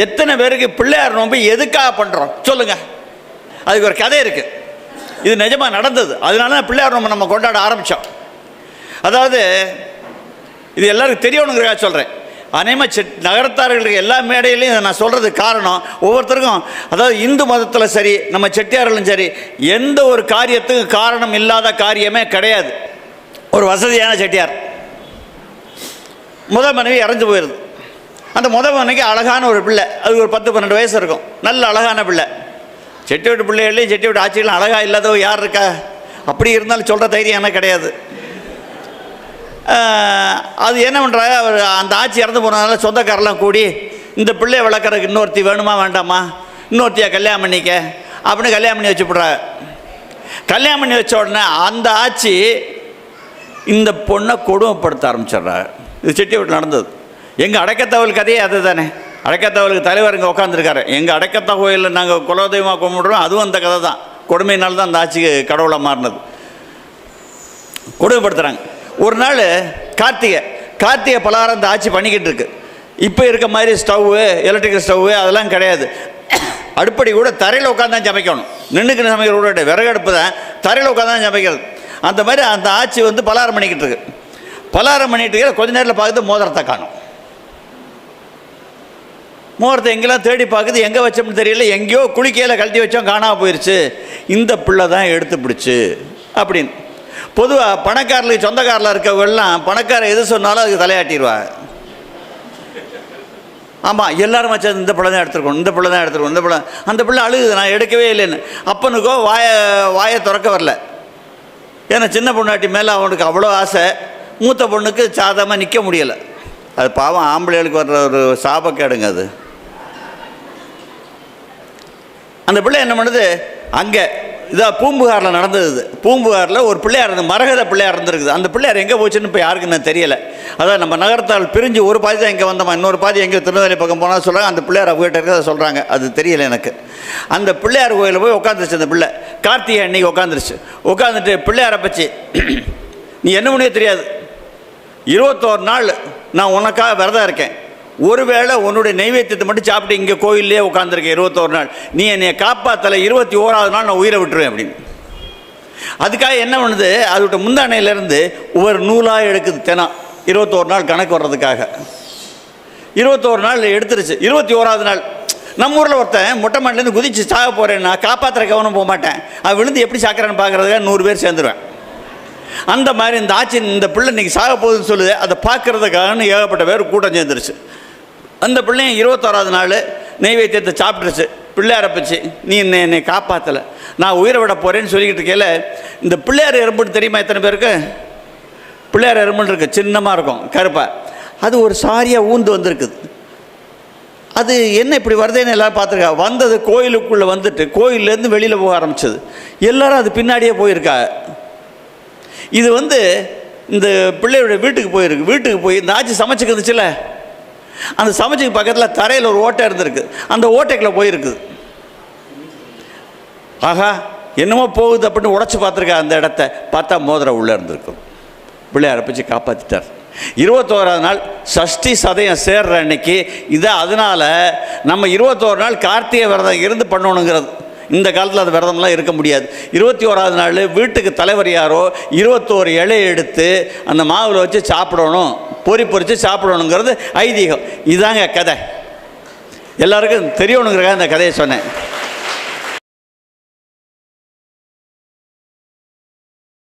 எத்தனை பேருக்கு பிள்ளையார் நோன்பு எதுக்காக பண்ணுறோம் சொல்லுங்கள்? அதுக்கு ஒரு கதை இருக்குது. இது நிஜமாக நடந்தது. அதனால தான் பிள்ளையார் நோன்பு நம்ம கொண்டாட ஆரம்பித்தோம். அதாவது இது எல்லாருக்கும் தெரியணுங்கிறதுக்காக சொல்கிறேன். அநேகமாக நகரத்தார்களுக்கு எல்லா மேடையிலையும் இதை நான் சொல்கிறதுக்கு காரணம், ஒவ்வொருத்தருக்கும் அதாவது இந்து மதத்தில் சரி நம்ம செட்டியார்களும் சரி எந்த ஒரு காரியத்துக்கும் காரணம் இல்லாத காரியமே கிடையாது. ஒரு வசதியான செட்டியார் முதல் மனைவி இறந்து போயிடுது. அந்த முதல் மனைவிக்கு அழகான ஒரு பிள்ளை, அது ஒரு 10-12 வயசு இருக்கும், நல்ல அழகான பிள்ளை. செட்டி வீட்டு பிள்ளைகளையும் செட்டி வீட்டு ஆட்சிகளும் அழகாக இல்லாதவ யார் இருக்கா? அப்படி இருந்தாலும் சொல்கிற தைரியம் எனக்கு கிடையாது. அது என்ன பண்ணுறாங்க, அந்த ஆட்சி இறந்து போனதுனால சொந்தக்காரெல்லாம் கூடி இந்த பிள்ளையை வளர்க்குறதுக்கு இன்னொருத்தி வேணுமா வேண்டாமா, இன்னொருத்தியாக கல்யாணம் பண்ணிக்க அப்படின்னு கல்யாணம் பண்ணி வச்சுப்படுறாங்க. கல்யாணம் பண்ணி வச்ச உடனே அந்த ஆட்சி இந்த பொண்ணை கொடுமைப்படுத்த ஆரம்பிச்சிடுறாங்க. இது செட்டி வீட்டில் நடந்தது. எங்கள் அடைக்கத்தவல் கதையே அது தானே. அடைக்கத்தவலுக்கு தலைவர் இங்கே உட்காந்துருக்காரு. எங்கள் அடைக்கத்த கோயிலில் நாங்கள் குலதெய்வமாக கும்பிடுறோம், அதுவும் அந்த கதை தான். கொடுமையினால தான் அந்த ஆட்சிக்கு கடவுளாக மாறினது. கொடுமைப்படுத்துகிறாங்க. ஒரு நாள் கார்த்திகை பலகாரம் அந்த ஆட்சி பண்ணிக்கிட்டு இருக்கு. இப்போ இருக்க மாதிரி ஸ்டவ்வு, எலக்ட்ரிக்கல் ஸ்டவ்வு அதெல்லாம் கிடையாது. அடுப்படி கூட தரையில் உட்காந்து தான் சமைக்கணும். நின்றுக்கு சமைக்கிற கூட விறகு அடுப்பு தான், தரையில் உட்காந்து தான் சமைக்கிறது. அந்த மாதிரி அந்த ஆட்சி வந்து பலகாரம் பண்ணிக்கிட்டு இருக்கு. பலகாரம் பண்ணிட்டு இருக்க கொஞ்ச நேரத்தில் பார்க்குறது மோதிரத்தை காணும். மோதிரத்தை எங்கெல்லாம் தேடி பார்க்குது, எங்கே வச்சோம்னு தெரியல, எங்கேயோ குளிக்கையில் கழட்டி வச்சோம், காணாமல் போயிடுச்சு. இந்த பிள்ளை தான் எடுத்து பிடிச்சு அப்படின்னு. பொதுவாக பணக்காரர்களுக்கு சொந்தக்காரில் இருக்கவங்கெல்லாம் பணக்காரர் எது சொன்னாலும் அதுக்கு தலையாட்டிடுவாங்க. ஆமாம், எல்லோரும் வச்சது இந்த பிள்ளை தான் எடுத்துருக்கணும், இந்த பிள்ளை தான் எடுத்துருக்கணும், இந்த பிள்ளை. அந்த பிள்ளை அழுகுது, நான் எடுக்கவே இல்லைன்னு. அப்பனுக்கோ வாயை திறக்க வரல. ஏன்னா சின்ன பொண்ணாட்டி மேலே அவனுக்கு அவ்வளோ ஆசை. மூத்த பொண்ணுக்கு சாதமாக நிற்க முடியலை. அது பாவம் ஆம்பளைகளுக்கு வர்ற ஒரு சாபக்கேடுங்க அது. அந்த பிள்ளை என்ன பண்ணுது, அங்கே இதாக பூம்புகாரில் நடந்தது. பூம்புகாரில் ஒரு பிள்ளையார் இருந்து, மரகத பிள்ளையார் இருந்திருக்குது. அந்த பிள்ளையார் எங்கே போச்சுன்னு இப்போ யாருக்குன்னு தெரியலை. அதான் நம்ம நகரத்தால் பிரிஞ்சு ஒரு பாதி தான் இங்கே வந்தோமா, இன்னொரு பாதி எங்கே திருநெல்வேலி பக்கம் போனால் சொல்கிறாங்க அந்த பிள்ளையார் அவங்ககிட்ட இருக்கிறத சொல்கிறாங்க. அது தெரியலை எனக்கு. அந்த பிள்ளையார் கோயிலில் போய் உட்காந்துருச்சு. அந்த பிள்ளை கார்த்திகை அன்னைக்கு உட்காந்துருச்சு. உட்காந்துட்டு பிள்ளையாரை பற்றி நீ என்ன முடியே தெரியாது, 21 நாள் நான் உனக்காக விரதம் இருக்கேன். ஒருவேளை உன்னுடைய நைவேத்தியத்தை மட்டும் சாப்பிட்டு இங்கே கோயிலே உட்காந்துருக்கேன் 21 நாள். நீ என்னை காப்பாற்றலை, 21ஆவது நாள் நான் உயிரை விட்டுருவேன் அப்படின்னு. அதுக்காக என்ன பண்ணுது, அதோட முந்தானையிலேருந்து ஒவ்வொரு நூலாக எடுக்குது. தினம் 21 நாள் கணக்கு வர்றதுக்காக 21 நாள் எடுத்துருச்சு. 21ஆவது நாள் நம்ம ஊரில் ஒருத்தன் மொட்டை மாட்டிலேருந்து குதிச்சு சாக போகிறேன்னா காப்பாற்றுற கவனம் போக மாட்டேன். அவன் விழுந்து எப்படி சாக்கிறேன்னு பார்க்குறதுக்காக 100 பேர் சேர்ந்துருவேன். அந்த மாதிரி இந்த ஆட்சி இந்த பிள்ளை இன்றைக்கி சாக போகுதுன்னு சொல்லுது. அதை பார்க்குறதுக்காக ஏகப்பட்ட பேர் கூட்டம் சேர்ந்துருச்சு. அந்த பிள்ளையும் 21ஆவது நாள் நெய்வேத்தியத்தை சாப்பிட்ருச்சு. பிள்ளையாரை பச்சு நீ என்னை காப்பாற்றலை, நான் உயிரை விட போகிறேன்னு சொல்லிக்கிட்டு இருக்கையில் இந்த பிள்ளையார் எறும்புன்னு தெரியுமா எத்தனை பேருக்கு? பிள்ளையார் எறும்புன்னு இருக்குது, சின்னமாக இருக்கும், கருப்பாக. அது ஒரு சாரியாக ஊந்து வந்திருக்குது. அது என்ன இப்படி வருதுன்னு எல்லோரும் பார்த்துருக்கா. வந்தது கோயிலுக்குள்ளே வந்துட்டு கோயிலேருந்து வெளியில் போக ஆரம்பிச்சது. எல்லோரும் அது பின்னாடியே போயிருக்கா. இது வந்து இந்த பிள்ளையோட வீட்டுக்கு போயிருக்கு. வீட்டுக்கு போய் இந்த ஆட்சி சமைச்சுக்கு இருந்துச்சுல்ல, அந்த சமைச்சுக்கு பக்கத்தில் தரையில் ஒரு ஓட்டை இருந்திருக்கு. அந்த ஓட்டைக்குள்ளே போயிருக்குது. ஆஹா என்னமோ போகுது அப்படின்னு உடச்சி பார்த்துருக்கா. அந்த இடத்த பார்த்தா மோதிரம் உள்ளே இருந்திருக்கும். பிள்ளையாரை பற்றி காப்பாற்றிட்டார். 21ஆவது நாள் சஷ்டி சதயம் சேர்ற அன்னைக்கு இதை. அதனால் நம்ம 21 நாள் கார்த்திகை விரதம் இருந்து பண்ணணுங்கிறது. இந்த காலத்தில் அது விரதம்லாம் இருக்க முடியாது. 21ஆவது நாள் வீட்டுக்கு தலைவர் யாரோ 21 இலையை எடுத்து அந்த மாவில் வச்சு சாப்பிடணும், பொறிச்சு சாப்பிடணுங்கிறது ஐதீகம். இதுதாங்க கதை. எல்லாருக்கும் தெரியணுங்கிறக்காக இந்த கதையை சொன்னேன்.